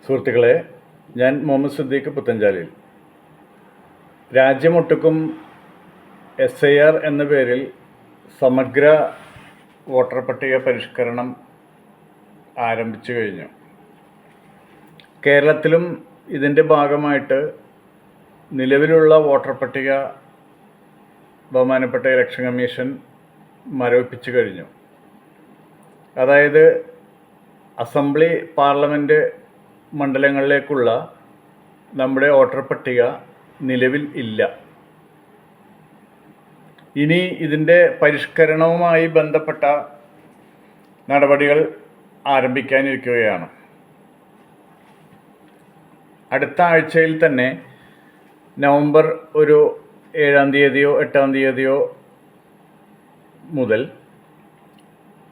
സുഹൃത്തുക്കളെ, ഞാൻ മുഹമ്മദ് സിദ്ദീഖ് പുത്തഞ്ചാലിൽ. രാജ്യമൊട്ടുക്കും SIR എന്ന പേരിൽ സമഗ്ര വോട്ടർ പട്ടിക പരിഷ്കരണം ആരംഭിച്ചു കഴിഞ്ഞു. കേരളത്തിലും ഇതിൻ്റെ ഭാഗമായിട്ട് നിലവിലുള്ള വോട്ടർ പട്ടിക ബഹുമാനപ്പെട്ട ഇലക്ഷൻ കമ്മീഷൻ മരവിപ്പിച്ചു കഴിഞ്ഞു. അതായത് അസംബ്ലി, പാർലമെൻറ്റ് മണ്ഡലങ്ങളിലേക്കുള്ള നമ്മുടെ വോട്ടർ പട്ടിക നിലവിൽ ഇല്ല. ഇനി ഇതിൻ്റെ പരിഷ്കരണവുമായി ബന്ധപ്പെട്ട നടപടികൾ ആരംഭിക്കാനിരിക്കുകയാണ്. അടുത്ത ആഴ്ചയിൽ തന്നെ നവംബർ 7-ാം തീയതിയോ 8-ാം തീയതിയോ മുതൽ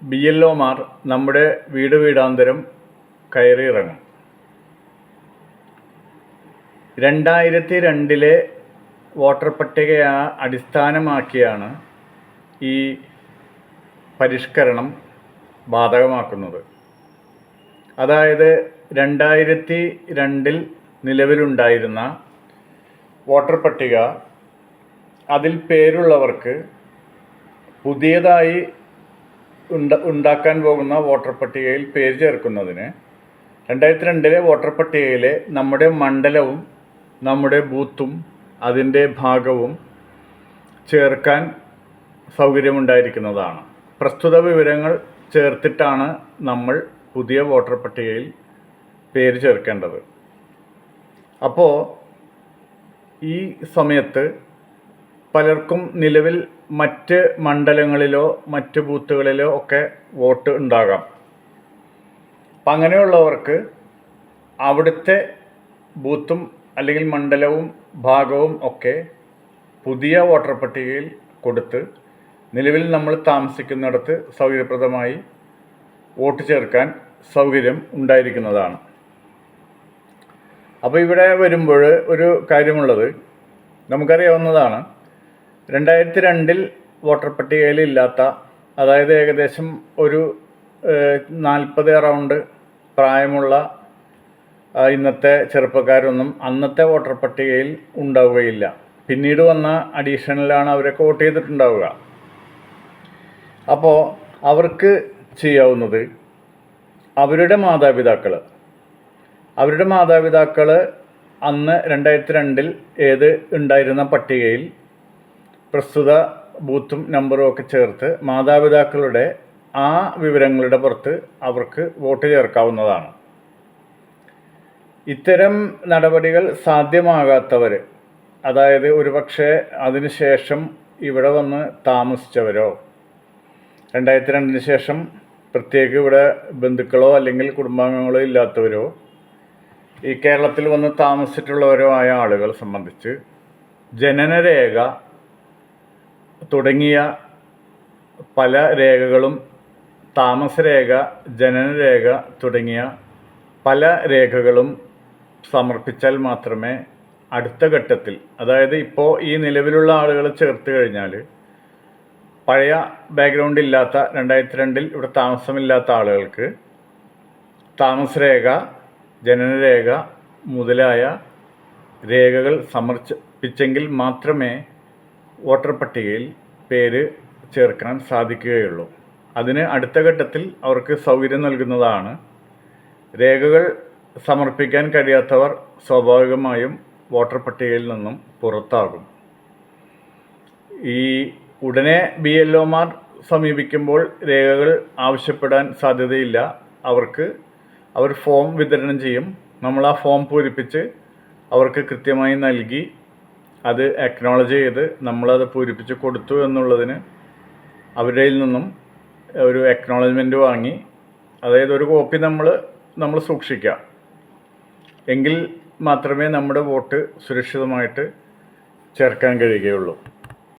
BLOമാർ നമ്മുടെ വീടാന്തരം കയറിയിറങ്ങും. 2002 വോട്ടർ പട്ടികയെ അടിസ്ഥാനമാക്കിയാണ് ഈ പരിഷ്കരണം ബാധകമാക്കുന്നത്. അതായത് 2002 നിലവിലുണ്ടായിരുന്ന വോട്ടർ പട്ടിക, അതിൽ പേരുള്ളവർക്ക് പുതിയതായി ഉണ്ടാക്കാൻ പോകുന്ന വോട്ടർ പട്ടികയിൽ പേര് ചേർക്കുന്നതിന് 2002 വോട്ടർ പട്ടികയിലെ നമ്മുടെ മണ്ഡലവും നമ്മുടെ ബൂത്തും അതിൻ്റെ ഭാഗവും ചേർക്കാൻ സൗകര്യമുണ്ടായിരിക്കുന്നതാണ്. പ്രസ്തുത വിവരങ്ങൾ ചേർത്തിട്ടാണ് നമ്മൾ പുതിയ വോട്ടർ പട്ടികയിൽ പേര് ചേർക്കേണ്ടത്. അപ്പോൾ ഈ സമയത്ത് പലർക്കും നിലവിൽ മറ്റ് മണ്ഡലങ്ങളിലോ മറ്റ് ബൂത്തുകളിലോ ഒക്കെ വോട്ട് ഉണ്ടാകാം. അപ്പം അങ്ങനെയുള്ളവർക്ക് അവിടുത്തെ ബൂത്തും അല്ലെങ്കിൽ മണ്ഡലവും ഭാഗവും ഒക്കെ പുതിയ വോട്ടർ പട്ടികയിൽ കൊടുത്ത് നിലവിൽ നമ്മൾ താമസിക്കുന്നിടത്ത് സൗകര്യപ്രദമായി വോട്ട് ചേർക്കാൻ സൗകര്യം ഉണ്ടായിരിക്കുന്നതാണ്. അപ്പോൾ ഇവിടെ വരുമ്പോൾ ഒരു കാര്യമുള്ളത്, നമുക്കറിയാവുന്നതാണ്, 2002 വോട്ടർ പട്ടികയിൽ ഇല്ലാത്ത, അതായത് ഏകദേശം 40 അറൗണ്ട് പ്രായമുള്ള ഇന്നത്തെ ചെറുപ്പക്കാരൊന്നും അന്നത്തെ വോട്ടർ പട്ടികയിൽ ഉണ്ടാവുകയില്ല. പിന്നീട് വന്ന അഡീഷണലാണ് അവരൊക്കെ വോട്ട് ചെയ്തിട്ടുണ്ടാവുക. അപ്പോൾ അവർക്ക് ചെയ്യാവുന്നത് അവരുടെ മാതാപിതാക്കൾ അന്ന് 2002 ഉണ്ടായിരുന്ന പട്ടികയിൽ പ്രസ്തുത ബൂത്തും നമ്പറും ഒക്കെ ചേർത്ത് മാതാപിതാക്കളുടെ ആ വിവരങ്ങളുടെ പുറത്ത് അവർക്ക് വോട്ട് ചേർക്കാവുന്നതാണ്. ഇത്തരം നടപടികൾ സാധ്യമാകാത്തവർ, അതായത് ഒരുപക്ഷെ അതിനുശേഷം ഇവിടെ വന്ന് താമസിച്ചവരോ 2002 ശേഷം പ്രത്യേക ഇവിടെ ബന്ധുക്കളോ അല്ലെങ്കിൽ കുടുംബാംഗങ്ങളോ ഇല്ലാത്തവരോ ഈ കേരളത്തിൽ വന്ന് താമസിച്ചിട്ടുള്ളവരോ ആയ ആളുകൾ സംബന്ധിച്ച് ജനനരേഖ തുടങ്ങിയ പല രേഖകളും, താമസരേഖ, ജനനരേഖ തുടങ്ങിയ പല രേഖകളും സമർപ്പിച്ചാൽ മാത്രമേ അടുത്ത ഘട്ടത്തിൽ, അതായത് ഇപ്പോൾ ഈ നിലവിലുള്ള ആളുകൾ ചേർത്ത് കഴിഞ്ഞാൽ പഴയ ബാക്ക്ഗ്രൗണ്ട് ഇല്ലാത്ത 2002 ഇവിടെ താമസമില്ലാത്ത ആളുകൾക്ക് താമസരേഖ, ജനനരേഖ മുതലായ രേഖകൾ സമർപ്പിച്ചെങ്കിൽ മാത്രമേ വോട്ടർ പട്ടികയിൽ പേര് ചേർക്കാൻ സാധിക്കുകയുള്ളൂ. അതിന് അടുത്ത ഘട്ടത്തിൽ അവർക്ക് സൗകര്യം നൽകുന്നതാണ്. രേഖകൾ സമർപ്പിക്കാൻ കഴിയാത്തവർ സ്വാഭാവികമായും വോട്ടർ പട്ടികയിൽ നിന്നും പുറത്താകും. ഈ ഉടനെ BLOമാർ സമീപിക്കുമ്പോൾ രേഖകൾ ആവശ്യപ്പെടാൻ സാധ്യതയില്ല. അവർ ഫോം വിതരണം ചെയ്യും. നമ്മൾ ആ ഫോം പൂരിപ്പിച്ച് അവർക്ക് കൃത്യമായി നൽകി അത് അക്നോളജ് ചെയ്ത് നമ്മളത് പൂരിപ്പിച്ച് കൊടുത്തു എന്നുള്ളതിന് അവരുടെ നിന്നും ഒരു അക്നോളജ്മെൻറ്റ് വാങ്ങി, അതായത് ഒരു കോപ്പി നമ്മൾ സൂക്ഷിക്കുക. എങ്കിൽ മാത്രമേ നമ്മുടെ വോട്ട് സുരക്ഷിതമായിട്ട് ചേർക്കാൻ കഴിയുകയുള്ളൂ.